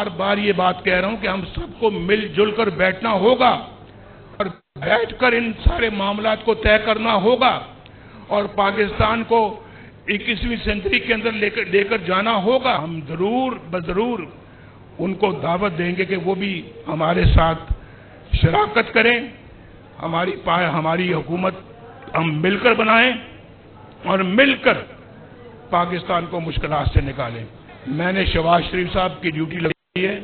बार बार ये बात कह रहा हूं कि हम सबको मिलजुल कर बैठना होगा और बैठकर इन सारे मामलात को तय करना होगा और पाकिस्तान को 21वीं सेंचुरी के अंदर लेकर जाना होगा। हम जरूर उनको दावत देंगे कि वो भी हमारे साथ शराकत करें, हमारी हुकूमत हम मिलकर बनाएं और मिलकर पाकिस्तान को मुश्किलात से निकालें। मैंने शहबाज शरीफ साहब की ड्यूटी लगाई है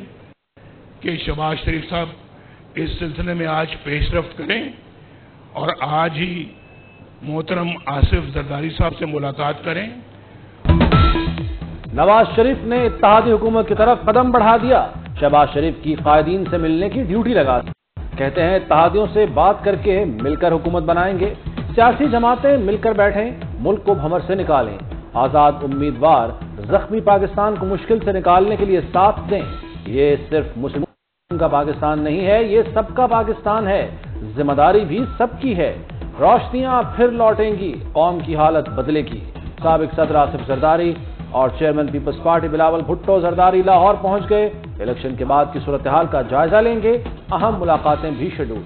कि शहबाज शरीफ साहब इस सिलसिले में आज पेशरफ्त करें और आज ही मोहतरम आसिफ जरदारी साहब से मुलाकात करें। नवाज शरीफ ने इत्तेहादी हुकूमत की तरफ कदम बढ़ा दिया। शहबाज शरीफ की कायदीन से मिलने की ड्यूटी लगा दी। कहते हैं इत्तेहादियों से बात करके मिलकर हुकूमत बनाएंगे। सियासी जमातें मिलकर बैठें, मुल्क को भंवर से निकालें। आजाद उम्मीदवार जख्मी पाकिस्तान को मुश्किल से निकालने के लिए साथ दें। ये सिर्फ मुस्लिमों का पाकिस्तान नहीं है, ये सबका पाकिस्तान है। जिम्मेदारी भी सबकी है। रोशनियां फिर लौटेंगी, कौम की हालत बदलेगी। साबिक सदर आसिफ जरदारी और chairman Peoples Party Bilawal Bhutto Zardari Lahore पहुंच गए। इलेक्शन के बाद की सूरत हाल का जायजा लेंगे। अहम मुलाकातें भी शेड्यूल।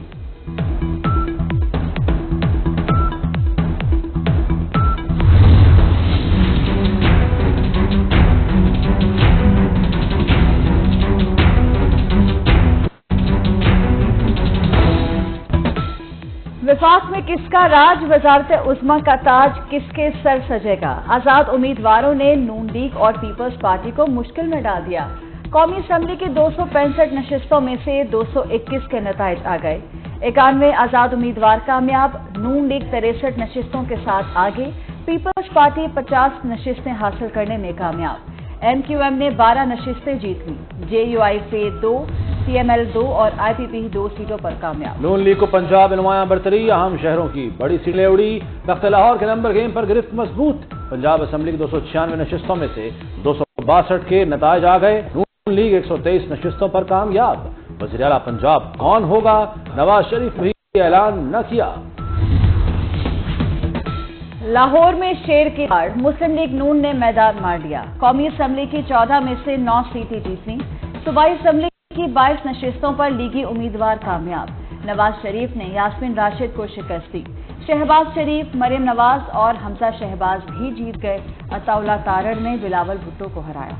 वफाक में किसका राज, वजारत उस्मा का ताज किसके सर सजेगा। आजाद उम्मीदवारों ने नून लीग और पीपल्स पार्टी को मुश्किल में डाल दिया। कौमी असम्बली की 265 नशिस्तों में से 221 के नताइज आ गए। 91 आजाद उम्मीदवार कामयाब। नून लीग 63 नशिस्तों के साथ आगे। पीपल्स पार्टी 50 नशिस्तें हासिल करने में कामयाब। MQM ने 12 नशिस्तें जीत ली। JUIF 2, CML 2 और IPP 2 सीटों पर कामयाब। नून लीग को पंजाब में नुमायां बरतरी। अहम शहरों की बड़ी सीटें उड़ी। तख्त लाहौर के नंबर गेम पर गिरफ्त मजबूत। पंजाब असम्बली की 296 नशिस्तों में से 262 के नताइज आ गए। नून लीग 123 नशिस्तों पर कामयाब। वज़ीर आला पंजाब कौन होगा, नवाज शरीफ भी ऐलान न किया। लाहौर में शेर की हार, मुस्लिम लीग नून ने मैदान मार लिया। कौमी असम्बली की 14 में से 9 सीटें जीत लीं। सूबाई असम्बली की 22 नशिस्तों पर लीगी उम्मीदवार कामयाब। नवाज शरीफ ने यास्मीन राशिद को शिकस्त दी। शहबाज शरीफ, मरियम नवाज और हमजा शहबाज भी जीत गए। अताउल्ला तारड़ ने बिलावल भुट्टो को हराया।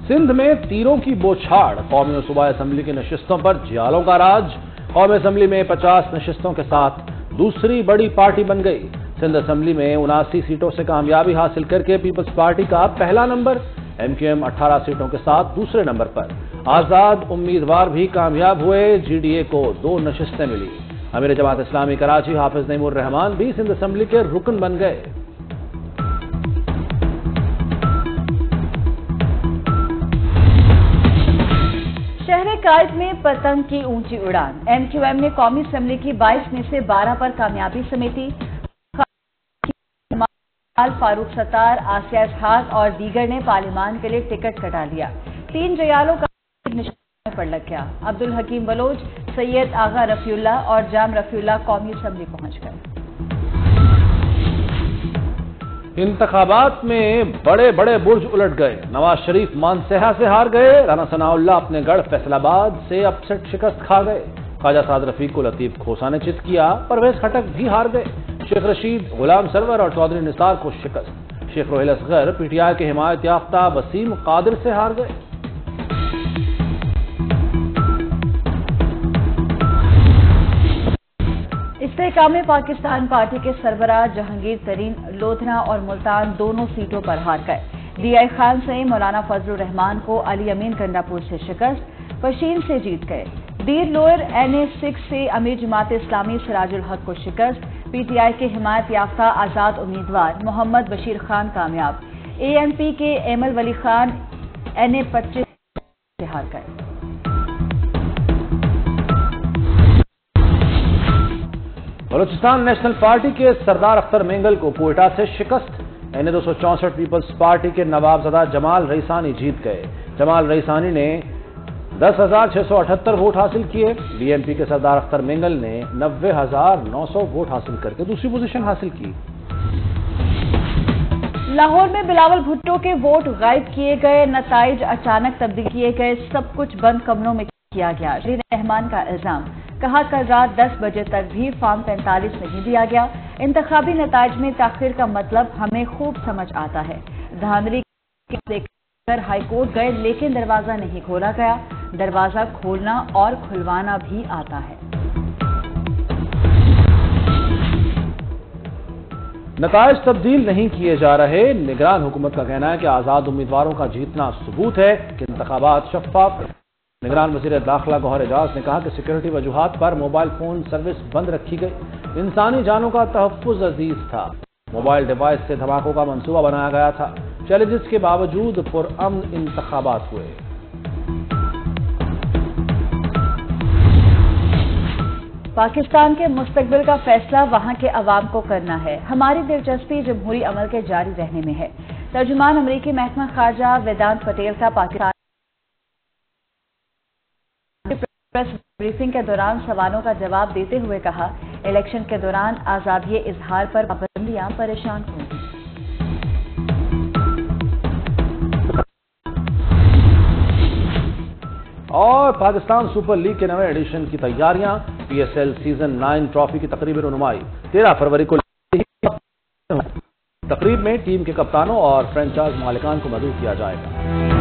सिंध में तीरों की बौछार। कौमी और सूबाई असम्बली की नशिस्तों पर जियालों का राज। कौमी असम्बली में 50 नशिस्तों के साथ दूसरी बड़ी पार्टी बन गई। सिंध असम्बली में 79 सीटों से कामयाबी हासिल करके पीपल्स पार्टी का पहला नंबर। MQM 18 सीटों के साथ दूसरे नंबर पर। आजाद उम्मीदवार भी कामयाब हुए। GDA को 2 नशिस्तें मिली। अमीर जमात इस्लामी कराची हाफिज नईमुर रहमान भी सिंध असम्बली के रुकन बन गए। शहर कायद में पतंग की ऊंची उड़ान। MQM ने कौमी असम्बली की 22 में से 12 पर कामयाबी समेटी। फारूक सत्तार, आसिया इसहाक और दीगर ने पार्लिमान के लिए टिकट कटा लिया। 3 जयालों का निशान पर लग गया। अब्दुल हकीम बलोच, सैयद आगा रफीउल्ला और जाम रफीउल्ला कौमी असम्बली पहुंच गए। इंतखाबात में बड़े बड़े बुर्ज उलट गए। नवाज शरीफ मानसेहा से हार गए। राना सनाउल्लाह अपने गढ़ फैसलाबाद से अपसेट शिकस्त खा गए। ख्वाजा साद रफीक को लतीफ खोसा ने चित किया। परवेज खटक भी हार गए। शेख रशीद, गुलाम सरवर और चौधरी निसार को शिकस्त। शेख रोहिल असगर PTI के हिमायत याफ्ता वसीम कादिर से हार गए। इस्तेहकाम पाकिस्तान पार्टी के सरबराह जहांगीर तरीन लोधना और मुल्तान दोनों सीटों पर हार गए। DI खान से मौलाना फजलुर रहमान को अली अमीन गंडापुर से शिकस्त। पशीन से जीत गए। दीर लोअर NA6 से अमीर जमात इस्लामी सिराजुल हक को शिकस्त। PTI के हिमायत याफ्ता आजाद उम्मीदवार मोहम्मद बशीर खान कामयाब। ANP के एमल वली खान NA25 से हार गए। बलूचिस्तान नेशनल पार्टी के सरदार अख्तर मेंगल को क्वेटा से शिकस्त। NA264 पीपल्स पार्टी के नवाबजदा जमाल रईसानी जीत गए। जमाल रईसानी ने 10,678 वोट हासिल किए। BNP के सरदार अख्तर मेंगल ने 90,900 वोट हासिल करके दूसरी पोजीशन हासिल की। لاہور میں بلاول بھٹو کے ووٹ غائب کیے گئے، نتائج اچانک تبدیل کیے گئے، سب کچھ بند کمروں میں کیا گیا۔ شہید رحمان کا الزام، کہا کل رات 10 بجے تک بھی فارم 45 نہیں دیا گیا۔ انتخابی نتائج میں تاخیر کا مطلب ہمیں خوب سمجھ آتا ہے۔ دھاندلی لے کر ہائی کورٹ گئے لیکن دروازہ نہیں کھولا گیا۔ دروازہ کھولنا اور کھلوانا بھی آتا ہے۔ نتائج تبدیل نہیں کیے جا رہے، نگران حکومت کا کہنا ہے کہ آزاد امیدواروں کا جیتنا ثبوت ہے کہ انتخابات شفاف۔ نگران وزیر داخلہ گوہر اعجاز نے کہا کہ سیکورٹی وجوہات پر موبائل فون سروس بند رکھی گئی، انسانی جانوں کا تحفظ عزیز تھا۔ موبائل ڈیوائس سے دھماکوں کا منصوبہ بنایا گیا تھا۔ چیلنجز کے باوجود پرامن انتخابات ہوئے۔ پاکستان کے مستقبل کا فیصلہ وہاں کے عوام کو کرنا ہے، ہماری دلچسپی جمہوری عمل کے جاری رہنے میں ہے۔ ترجمان امریکی محکمہ خارجہ ویدانت پٹیل کا پاکستان پریس بریفنگ کے دوران سوالوں کا جواب دیتے ہوئے کہا، الیکشن کے دوران آزادی اظہار پر پابندیاں پریشان ہوں گی۔ اور پاکستان سپر لیگ کے نئے ایڈیشن کی تیاریاں، P S L season 9 trophy کی تقریب رونمائی 13 فروری کو تقریب میں ٹیم کے کپتانوں اور فرنچائز مالکان کو مدعو کیا جائے گا۔